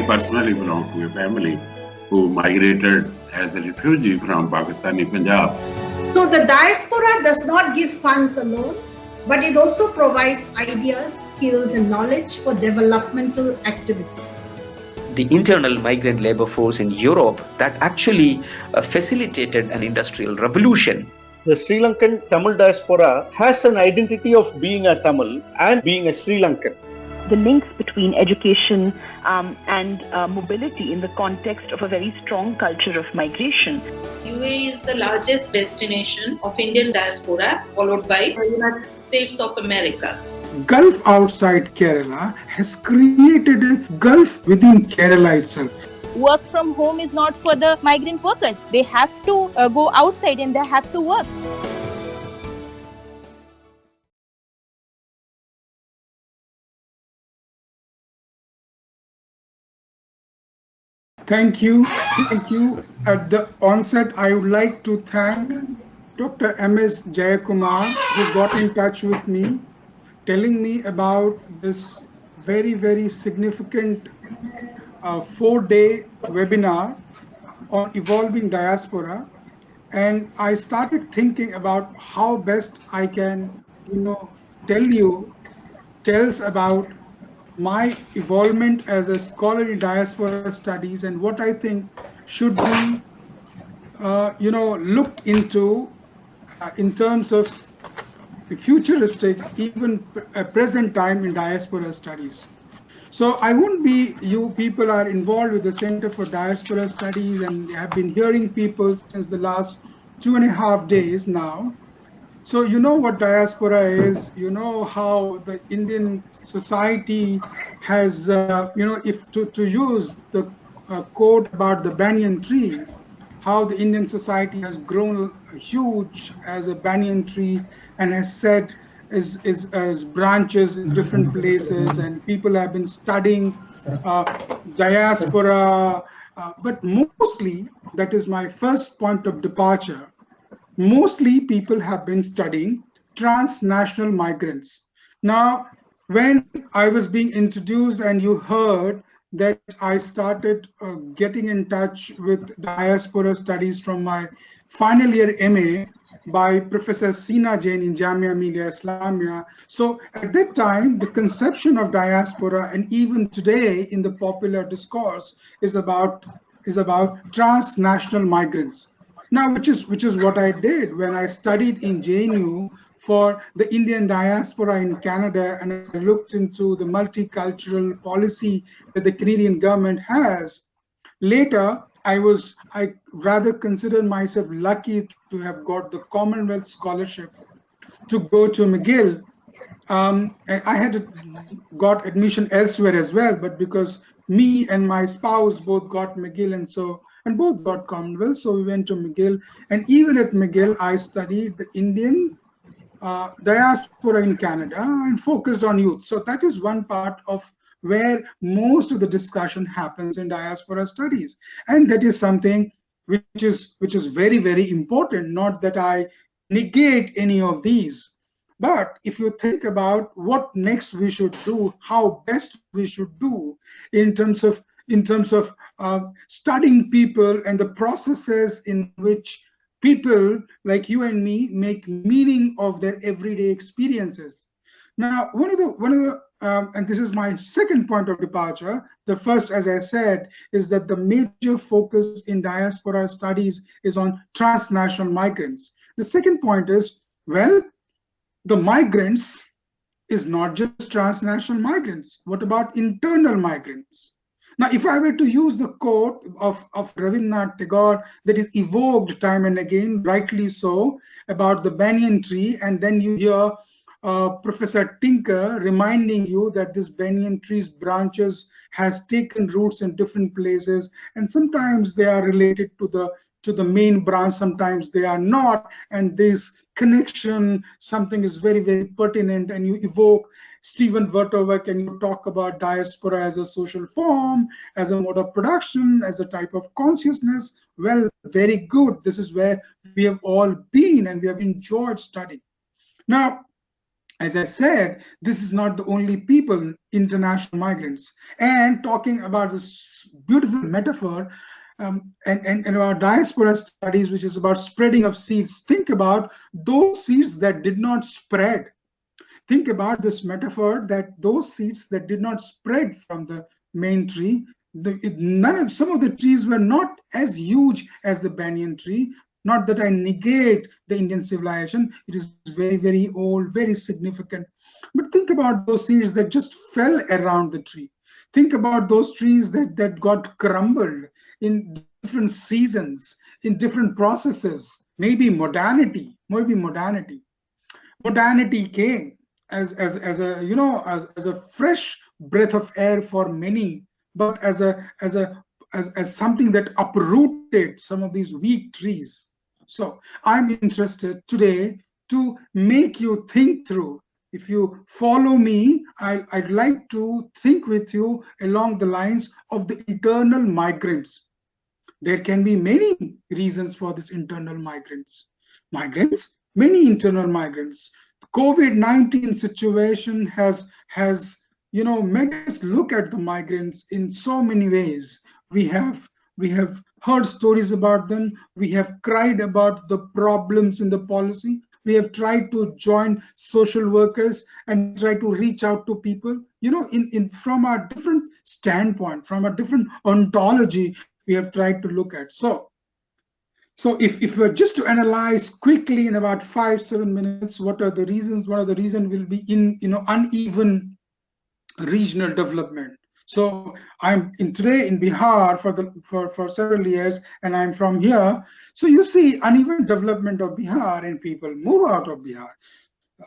personally belong to a family who migrated as a refugee from Pakistani Punjab. So the diaspora does not give funds alone, but it also provides ideas, skills, and knowledge for developmental activities. The internal migrant labor force in Europe that actually facilitated an industrial revolution. The Sri Lankan Tamil diaspora has an identity of being a Tamil and being a Sri Lankan. The links between education and mobility in the context of a very strong culture of migration. UAE is the largest destination of Indian diaspora, followed by the United States of America. Gulf outside Kerala has created a Gulf within Kerala itself. Work from home is not for the migrant workers. They have to go outside and they have to work. Thank you. At the onset, I would like to thank Dr. M.S. Jayakumar, who got in touch with me, telling me about this very, very significant 4-day webinar on evolving diaspora. And I started thinking about how best I can, tells about my involvement as a scholar in diaspora studies and what I think should be, looked into in terms of the futuristic, even present time in diaspora studies. So I wouldn't be, you people are involved with the Center for Diaspora Studies and have been hearing people since the last 2.5 days now. So you know what diaspora is, you know how the Indian society has, if to use the quote about the banyan tree, how the Indian society has grown huge as a banyan tree and has said is branches in different places, and people have been studying diaspora, but mostly, that is my first point of departure, mostly people have been studying transnational migrants. Now, when I was being introduced and you heard that I started getting in touch with diaspora studies from my final year MA by Professor Sina Jain in Jamia Millia Islamia. So at that time, the conception of diaspora, and even today in the popular discourse, is about transnational migrants. Now, which is what I did when I studied in JNU for the Indian diaspora in Canada, and I looked into the multicultural policy that the Canadian government has. Later, I rather consider myself lucky to have got the Commonwealth Scholarship to go to McGill. And I had got admission elsewhere as well, but because me and my spouse both got McGill and both got Commonwealth, so we went to McGill. And even at McGill, I studied the Indian diaspora in Canada and focused on youth. So that is one part of where most of the discussion happens in diaspora studies, and that is something which is very, very important. Not that I negate any of these, but if you think about what next we should do, how best we should do in terms of studying people and the processes in which people like you and me make meaning of their everyday experiences. Now, one of the and this is my second point of departure. The first, as I said, is that the major focus in diaspora studies is on transnational migrants. The second point is, well, the migrants is not just transnational migrants. What about internal migrants? Now, if I were to use the quote of Rabindranath Tagore that is evoked time and again, rightly so, about the banyan tree, and then you hear Professor Tinker reminding you that this banyan tree's branches has taken roots in different places, and sometimes they are related to the main branch, sometimes they are not, and this connection, something is very, very pertinent, and you evoke Stephen Wertowek and you talk about diaspora as a social form, as a mode of production, as a type of consciousness. Well, very good. This is where we have all been and we have enjoyed studying. Now, as I said, this is not the only people, international migrants. And talking about this beautiful metaphor and about diaspora studies, which is about spreading of seeds, think about those seeds that did not spread. Think about this metaphor that those seeds that did not spread from the main tree, some of the trees were not as huge as the banyan tree. Not that I negate the Indian civilization, it is very, very old, very significant. But think about those seeds that just fell around the tree. Think about those trees that got crumbled in different seasons, in different processes, maybe modernity. Modernity came as a as a fresh breath of air for many, but as something that uprooted some of these weak trees. So I'm interested today to make you think through. If you follow me, I'd like to think with you along the lines of the internal migrants. There can be many reasons for this internal migrants. Many internal migrants. The COVID-19 situation has made us look at the migrants in so many ways. We have heard stories about them. We have cried about the problems in the policy. We have tried to join social workers and try to reach out to people. In from a different standpoint, from a different ontology, we have tried to look at. So if we're just to analyze quickly in about 5-7 minutes, what are the reasons? One of the reasons will be in uneven regional development. So I'm today in Bihar for several years, and I'm from here. So you see uneven development of Bihar, and people move out of Bihar.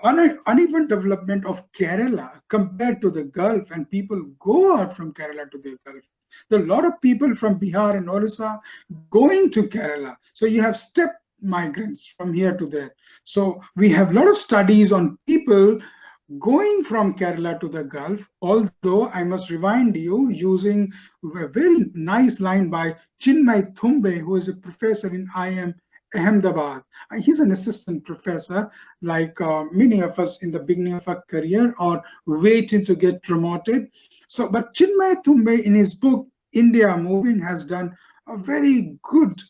Uneven development of Kerala compared to the Gulf, and people go out from Kerala to the Gulf. There are a lot of people from Bihar and Orissa going to Kerala. So you have step migrants from here to there. So we have a lot of studies on people going from Kerala to the Gulf, although I must remind you using a very nice line by Chinmay Thumbe, who is a professor in IIM Ahmedabad. He's an assistant professor, like many of us in the beginning of our career or waiting to get promoted. So, but Chinmay Thumbe in his book, India Moving, has done a very good,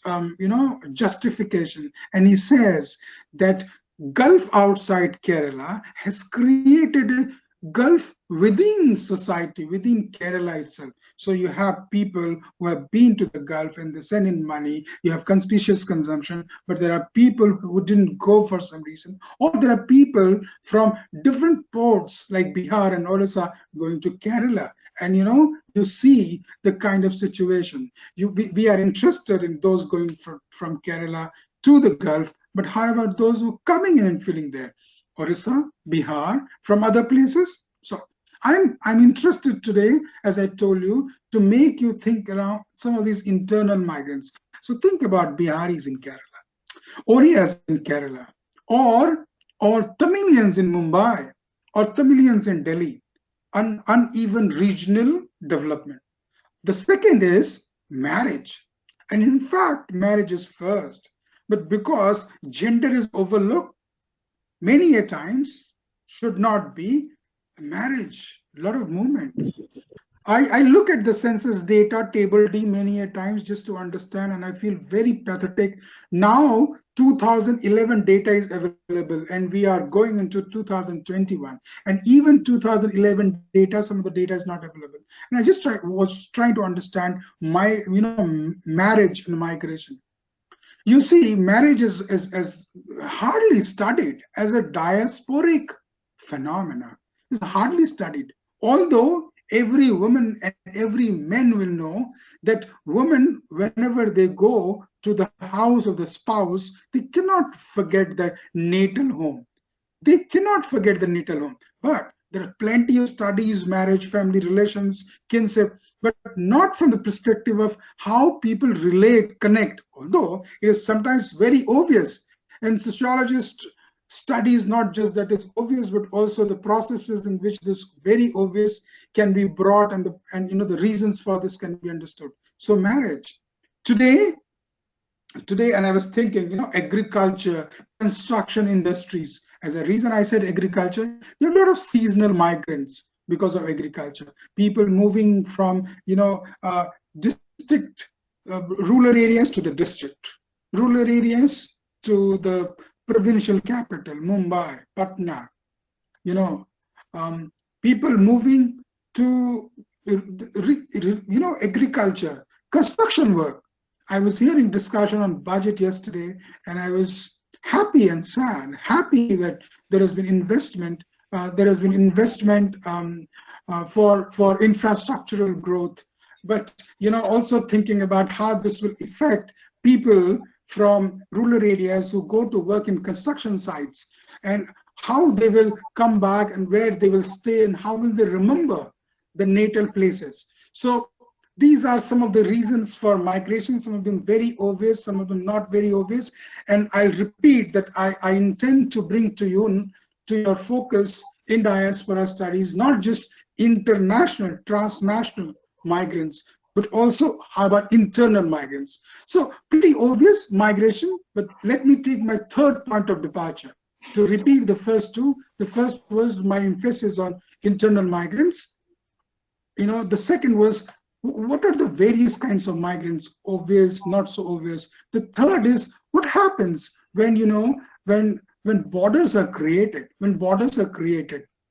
justification. And he says that Gulf outside Kerala has created a Gulf within society, within Kerala itself. So you have people who have been to the Gulf and they send in money. You have conspicuous consumption, but there are people who didn't go for some reason. Or there are people from different ports like Bihar and Orissa going to Kerala. And you see the kind of situation. We are interested in those going from Kerala to the Gulf, but how about those who are coming in and filling there? Orissa, Bihar, from other places? So I'm interested today, as I told you, to make you think around some of these internal migrants. So think about Biharis in Kerala, Orias in Kerala, or Tamilians in Mumbai, or Tamilians in Delhi. Uneven regional development. The second is marriage. And in fact, marriage is first. But because gender is overlooked, many a times should not be marriage, a lot of movement. I look at the census data, table D, many a times just to understand, and I feel very pathetic. Now, 2011 data is available, and we are going into 2021. And even 2011 data, some of the data is not available. And I just was trying to understand marriage and migration. You see, marriage is hardly studied as a diasporic phenomena. It's hardly studied. Although every woman and every man will know that women, whenever they go to the house of the spouse, they cannot forget their natal home. They cannot forget the natal home. But there are plenty of studies, marriage, family relations, kinship, but not from the perspective of how people relate, connect, although it is sometimes very obvious. And sociologists studies not just that it's obvious, but also the processes in which this very obvious can be brought, and the reasons for this can be understood. So marriage today, and I was thinking, agriculture, construction industries, As a reason I said agriculture, there are a lot of seasonal migrants because of agriculture. People moving from, district, rural areas to the district, rural areas to the provincial capital, Mumbai, Patna, people moving to, agriculture, construction work. I was hearing discussion on budget yesterday, and I was happy and sad. Happy that there has been investment. For infrastructural growth, but also thinking about how this will affect people from rural areas who go to work in construction sites, and how they will come back and where they will stay and how will they remember the natal places. So these are some of the reasons for migration, some of them very obvious, some of them not very obvious. And I'll repeat that I intend to bring to your focus in diaspora studies, not just international, transnational migrants, but also how about internal migrants. So pretty obvious migration, but let me take my third point of departure. To repeat the first two, the first was my emphasis on internal migrants. The second was, what are the various kinds of migrants, obvious, not so obvious. The third is, what happens when, when borders are created,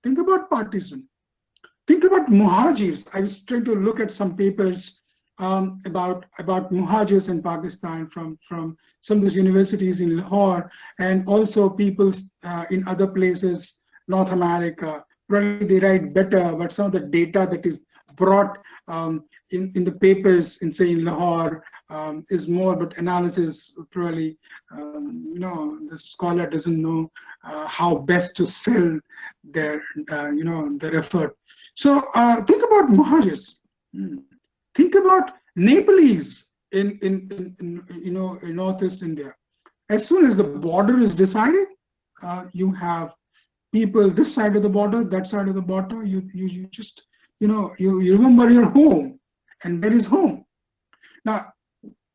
think about partition. Think about muhajirs. I was trying to look at some papers about muhajirs in Pakistan from some of these universities in Lahore, and also people in other places, North America. Probably they write better, but some of the data that is brought in the papers in, say, in Lahore is more, but analysis probably, the scholar doesn't know how best to sell their, their effort. So think about muhajirs. Think about Nepalese in Northeast India. As soon as the border is decided, you have people this side of the border, that side of the border. You just you remember your home, and where is home. Now,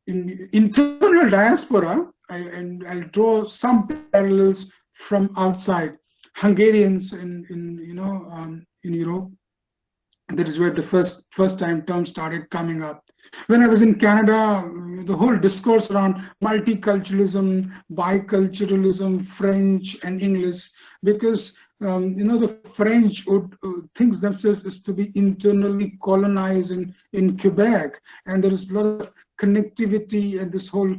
in internal diaspora, I'll draw some parallels from outside. Hungarians in Europe. That is where the first time term started coming up. When I was in Canada, the whole discourse around multiculturalism, biculturalism, French and English, because the French would think themselves as to be internally colonized in Quebec, and there is a lot of connectivity and this whole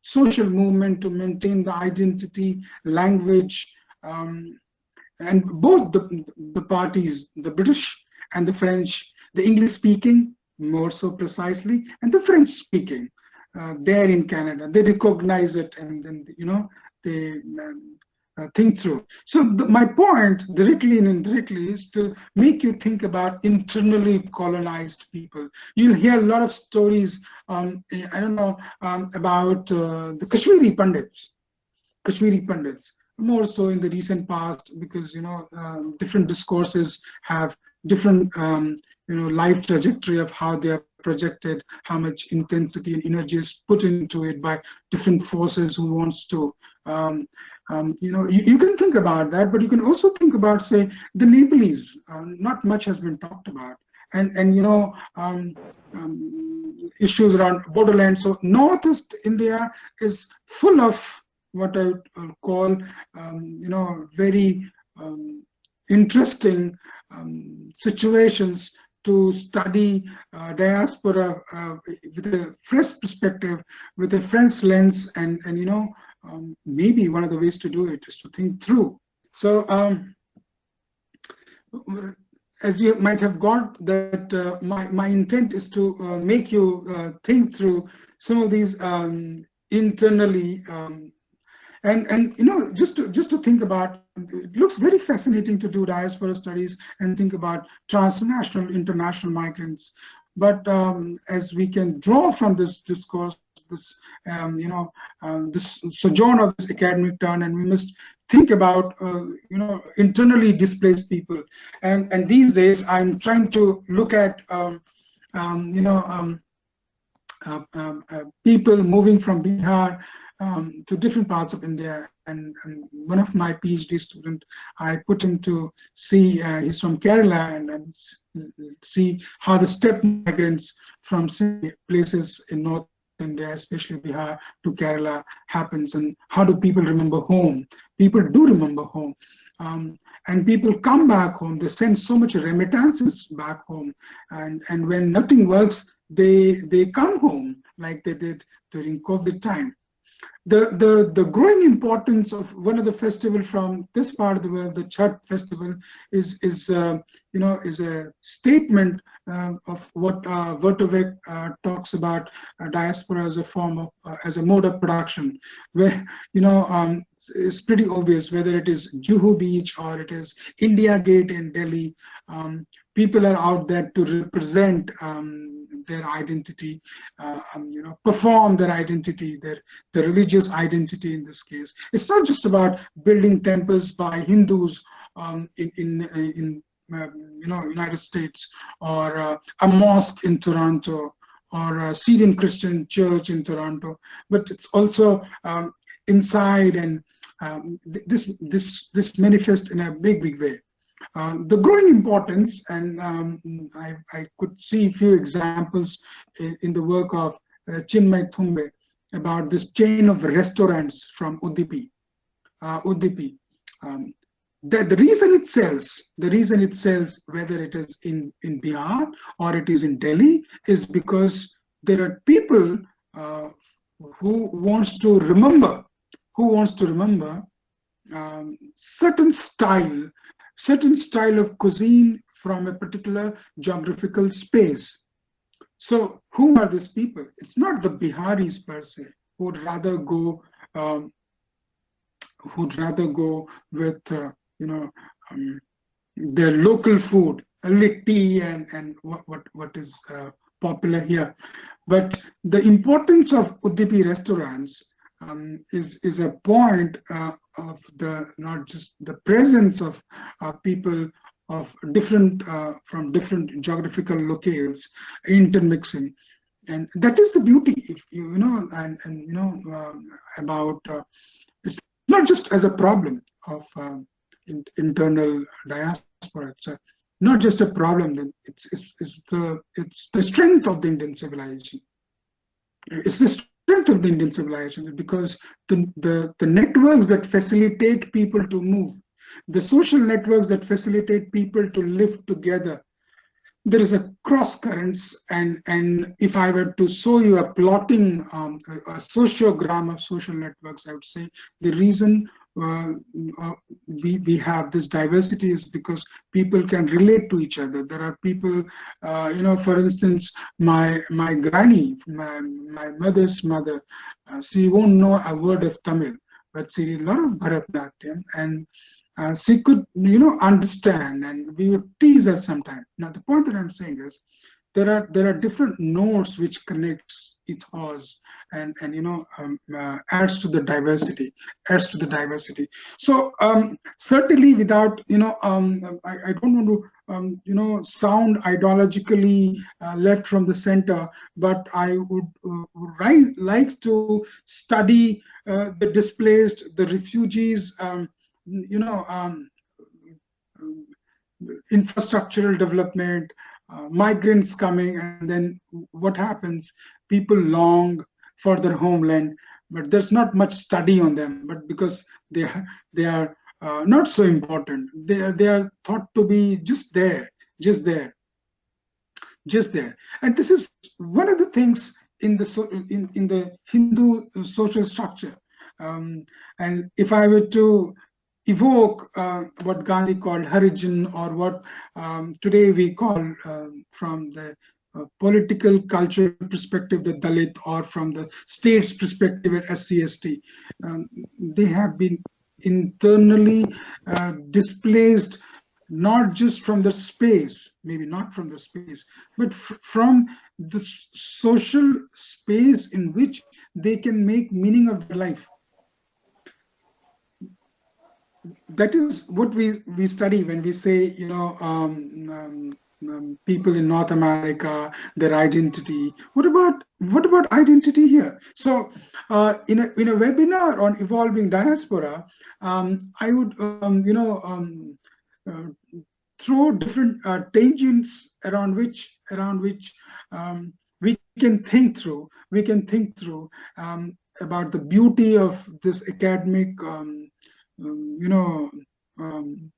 social movement to maintain the identity, language, and both the parties, the British and the French, the English speaking more so precisely, and the French speaking there in Canada, they recognize it, and then they think through. So my point, directly and indirectly, is to make you think about internally colonized people. You'll hear a lot of stories, about the Kashmiri Pandits, more so in the recent past, because different discourses have different life trajectory of how they are projected, how much intensity and energy is put into it by different forces who wants to you can think about that, but you can also think about, say, the Nepalese. Not much has been talked about, and issues around borderland. So Northeast India is full of what I would call very interesting situations to study diaspora with a fresh perspective, with a fresh lens, and maybe one of the ways to do it is to think through. So as you might have got that, my intent is to make you think through some of these internally, and just to think about. It looks very fascinating to do diaspora studies and think about transnational, international migrants. But as we can draw from this discourse, this this sojourn of this academic turn, and we must think about internally displaced people. And these days, I'm trying to look at people moving from Bihar to different parts of India. And one of my PhD students, I put him to see, he's from Kerala, and see how the step migrants from places in North India, especially Bihar to Kerala, happens, and how do people remember home? People do remember home. And people come back home, they send so much remittances back home, and when nothing works, they come home like they did during COVID time. The growing importance of one of the festival from this part of the world, the Chhat festival, is a statement of what Vertovec talks about diaspora as a form of as a mode of production, where it's pretty obvious whether it is Juhu Beach or it is India Gate in Delhi. People are out there to represent their identity, perform their identity, the religious identity in this case. It's not just about building temples by Hindus in United States, or a mosque in Toronto, or a Syrian Christian church in Toronto, but it's also inside, and this manifests in a big way. The growing importance, and I could see a few examples in the work of Chinmay Thumbe about this chain of restaurants from Udupi. The reason it sells, whether it is in Bihar or it is in Delhi, is because there are people who wants to remember certain style of cuisine from a particular geographical space. So who are these people? It's not the Biharis per se, who would rather go with their local food, litti and what is popular here. But the importance of Udupi restaurants is a point of not just the presence of people of different from different geographical locales intermixing, and that is the beauty. If about it's not just as a problem of internal diaspora. It's not just a problem. Then it's the strength of the Indian civilization. It's the strength of the Indian civilization, because the networks that facilitate people to move, the social networks that facilitate people to live together, there is a cross currents, and if I were to show you a plotting a sociogram of social networks, I would say the reason we have this diversity is because people can relate to each other. There are people, for instance, my granny, my mother's mother, she won't know a word of Tamil, but she did a lot of Bharatanatyam, and she could, understand, and we would tease her sometimes. Now, the point that I'm saying is, there are different nodes which connects ethos and adds to the diversity. So certainly, without I don't want to sound ideologically left from the center, but I would like to study the displaced, the refugees. Infrastructural development, migrants coming, and then what happens? People long for their homeland, but there's not much study on them. But because they are not so important, they are thought to be just there. And this is one of the things in the Hindu social structure. And if I were to evoke what Gandhi called Harijan, or what today we call from the political cultural perspective the Dalit, or from the state's perspective at SCST, they have been internally displaced, not just from the space, maybe not from the space, but from the social space in which they can make meaning of their life. That is what we study when we say, people in North America, their identity. What about identity here? So, in a webinar on evolving diaspora, I would uh, throw different tangents around which we can think through. About the beauty of this academic, um, um,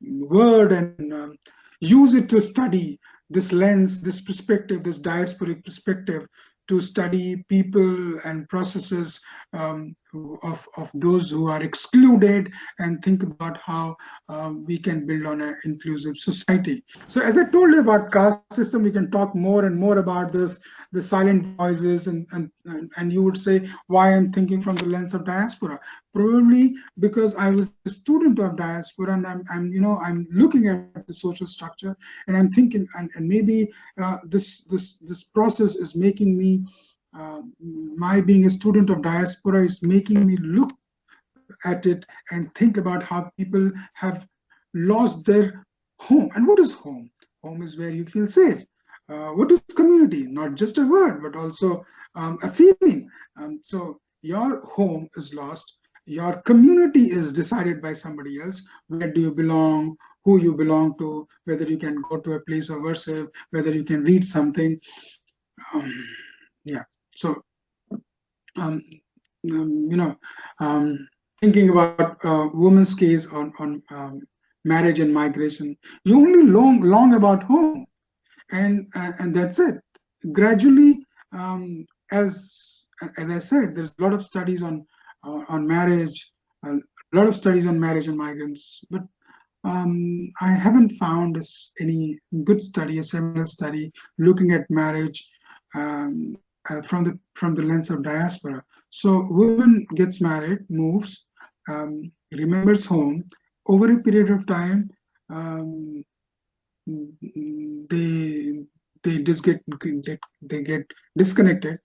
word, and use it to study this lens, this perspective, this diasporic perspective, to study people and processes of those who are excluded, and think about how we can build on an inclusive society. So as I told you about caste system, we can talk more and more about this, the silent voices, and you would say, why I'm thinking from the lens of diaspora. Probably because I was a student of diaspora, and I'm looking at the social structure, and I'm thinking, and maybe this process is making me, my being a student of diaspora is making me look at it and think about how people have lost their home. And what is home? Home is where you feel safe. What is community? Not just a word, but also a feeling. So your home is lost. Your community is decided by somebody else. Where do you belong? Who you belong to? Whether you can go to a place of worship, whether you can read something. Yeah. So, thinking about women's case on marriage and migration, you only long about home, and that's it. Gradually, as I said, there's a lot of studies on marriage, a lot of studies on marriage and migrants, but I haven't found any good study, a similar study looking at marriage from the lens of diaspora. So woman gets married, moves, remembers home. Over a period of time, they just get disconnected.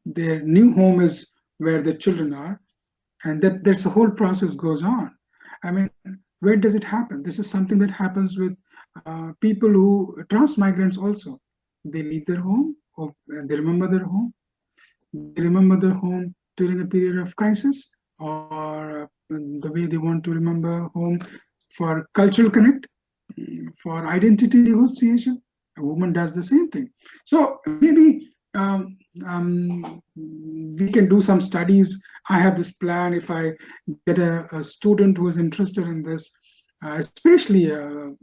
Their new home is where the children are, and there's a whole process goes on. I mean, where does it happen? This is something that happens with people who trans migrants also. They leave their home, or they remember their home. They remember their home during a period of crisis, or the way they want to remember home for cultural connect, for identity negotiation. A woman does the same thing. So maybe we can do some studies. I have this plan. If I get a student who is interested in this, especially a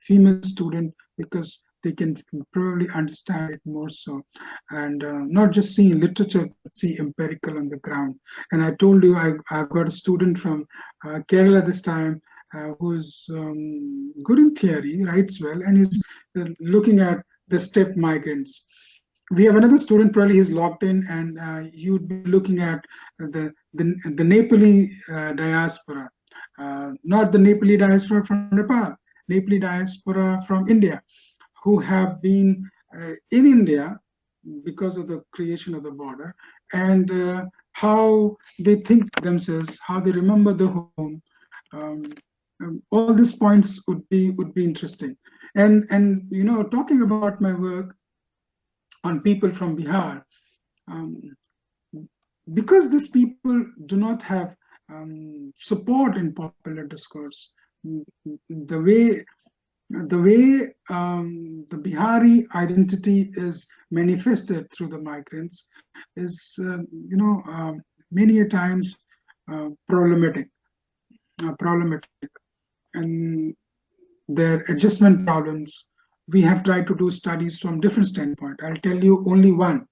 female student, because they can probably understand it more so, and not just see literature, but see empirical on the ground. And I told you, I've got a student from Kerala this time, who's good in theory, writes well, and is looking at the step migrants. We have another student, probably he's locked in, and you'd be looking at the Nepali diaspora, not the Nepali diaspora from Nepal, Nepali diaspora from India, who have been in India because of the creation of the border, and how they think themselves, how they remember the home. All these points would be interesting. And talking about my work on people from Bihar, because these people do not have support in popular discourse, the way the Bihari identity is manifested through the migrants is many a times problematic, and their adjustment problems. We have tried to do studies from different standpoint. I'll tell you only one,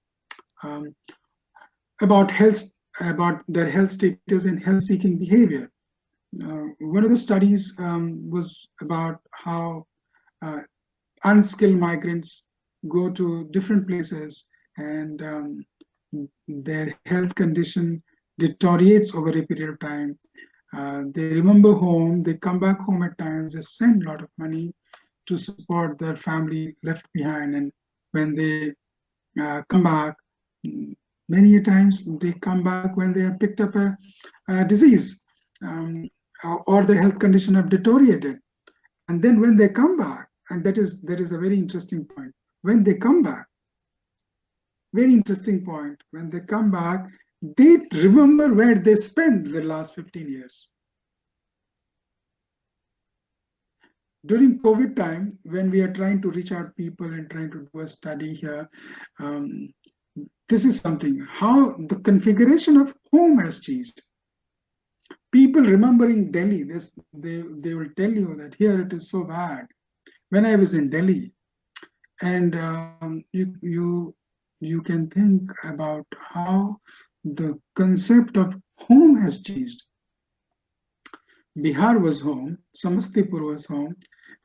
about health, about their health status and health-seeking behavior. One of the studies was about how unskilled migrants go to different places, and their health condition deteriorates over a period of time. They remember home, they come back home at times, they send a lot of money to support their family left behind, and when they come back, many a times they come back when they have picked up a disease, or their health condition have deteriorated. And then when they come back, and that is a very interesting point. When they come back, very interesting point. When they come back, they remember where they spent the last 15 years. During COVID time, when we are trying to reach out people and trying to do a study here, this is something, how the configuration of home has changed. People remembering Delhi, they will tell you that here it is so bad. When I was in Delhi, and you can think about how the concept of home has changed. Bihar was home, Samastipur was home.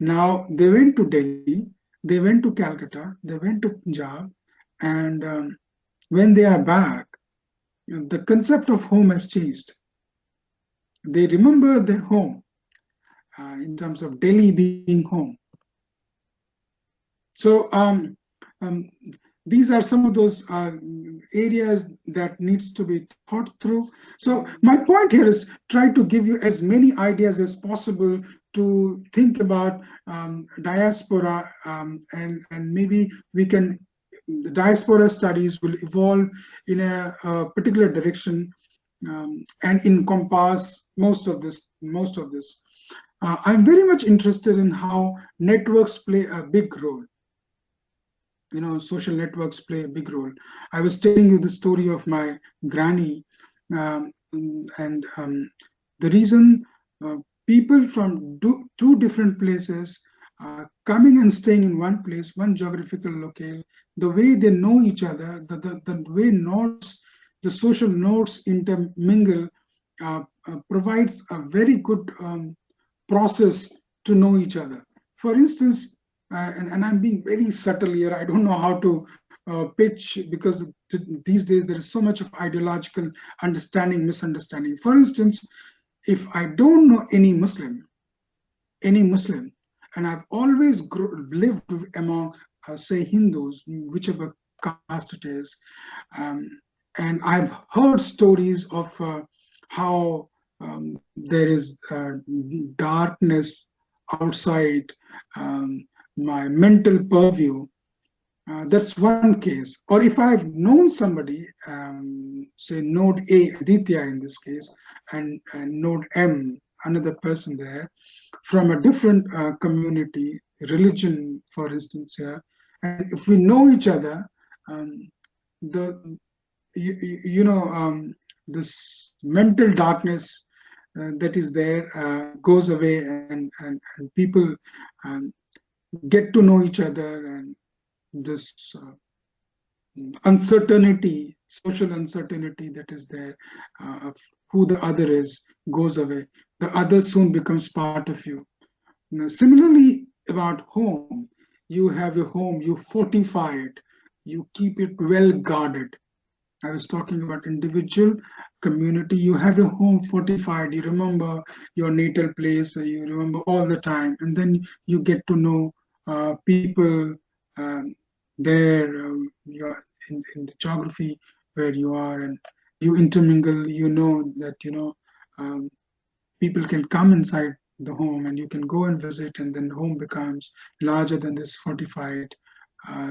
Now they went to Delhi, they went to Calcutta, they went to Punjab, and when they are back, the concept of home has changed. They remember their home in terms of Delhi being home. So these are some of those areas that needs to be thought through. So my point here is try to give you as many ideas as possible to think about diaspora, and maybe we can, the diaspora studies will evolve in a particular direction and encompass most of this. I'm very much interested in how networks play a big role. You know, social networks play a big role. I was telling you the story of my granny, and the reason people from two different places coming and staying in one place, one geographical locale, the way they know each other, the way nodes, the social nodes intermingle, provides a very good process to know each other. For instance, and I'm being very subtle here, I don't know how to pitch, because these days there is so much of ideological understanding, misunderstanding. For instance, if I don't know any Muslim, and I've always lived among, say, Hindus, whichever caste it is, and I've heard stories of how there is darkness outside my mental purview. That's one case. Or if I've known somebody, say node A, Aditya in this case, and node M, another person there, from a different community, religion, for instance, here, and if we know each other, this mental darkness that is there goes away, and people get to know each other, and this uncertainty, social uncertainty that is there of who the other is, goes away. The other soon becomes part of you. Now, similarly, about home, you have a home, you fortify it, you keep it well guarded. I was talking about individual, community. You have your home fortified. You remember your natal place. You remember all the time, and then you get to know people there. You're in the geography where you are, and you intermingle. You know that people can come inside the home, and you can go and visit, and then the home becomes larger than this fortified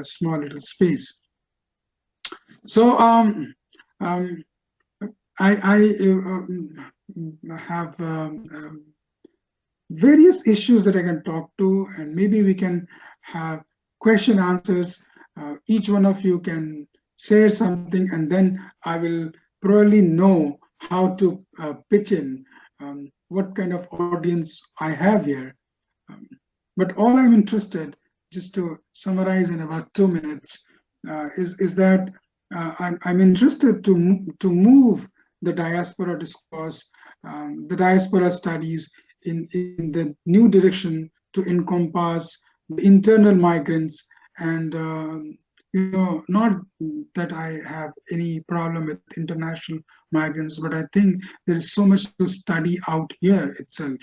small little space. So I have various issues that I can talk to, and maybe we can have question answers. Each one of you can share something, and then I will probably know how to pitch in what kind of audience I have here. But all I'm interested, just to summarize in about 2 minutes, is that I'm interested to move the diaspora discourse, the diaspora studies in the new direction to encompass the internal migrants, and not that I have any problem with international migrants, but I think there is so much to study out here itself,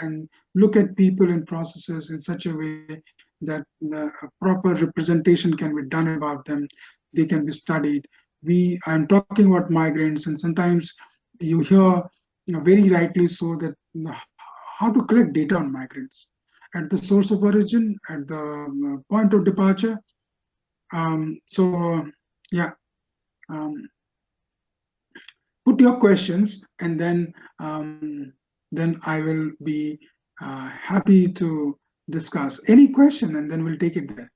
and look at people and processes in such a way that a proper representation can be done about them. They can be studied. I'm talking about migrants, and sometimes you hear, very rightly so, that how to collect data on migrants at the source of origin, at the point of departure. Put your questions, and then I will be happy to discuss any question, and then we'll take it there.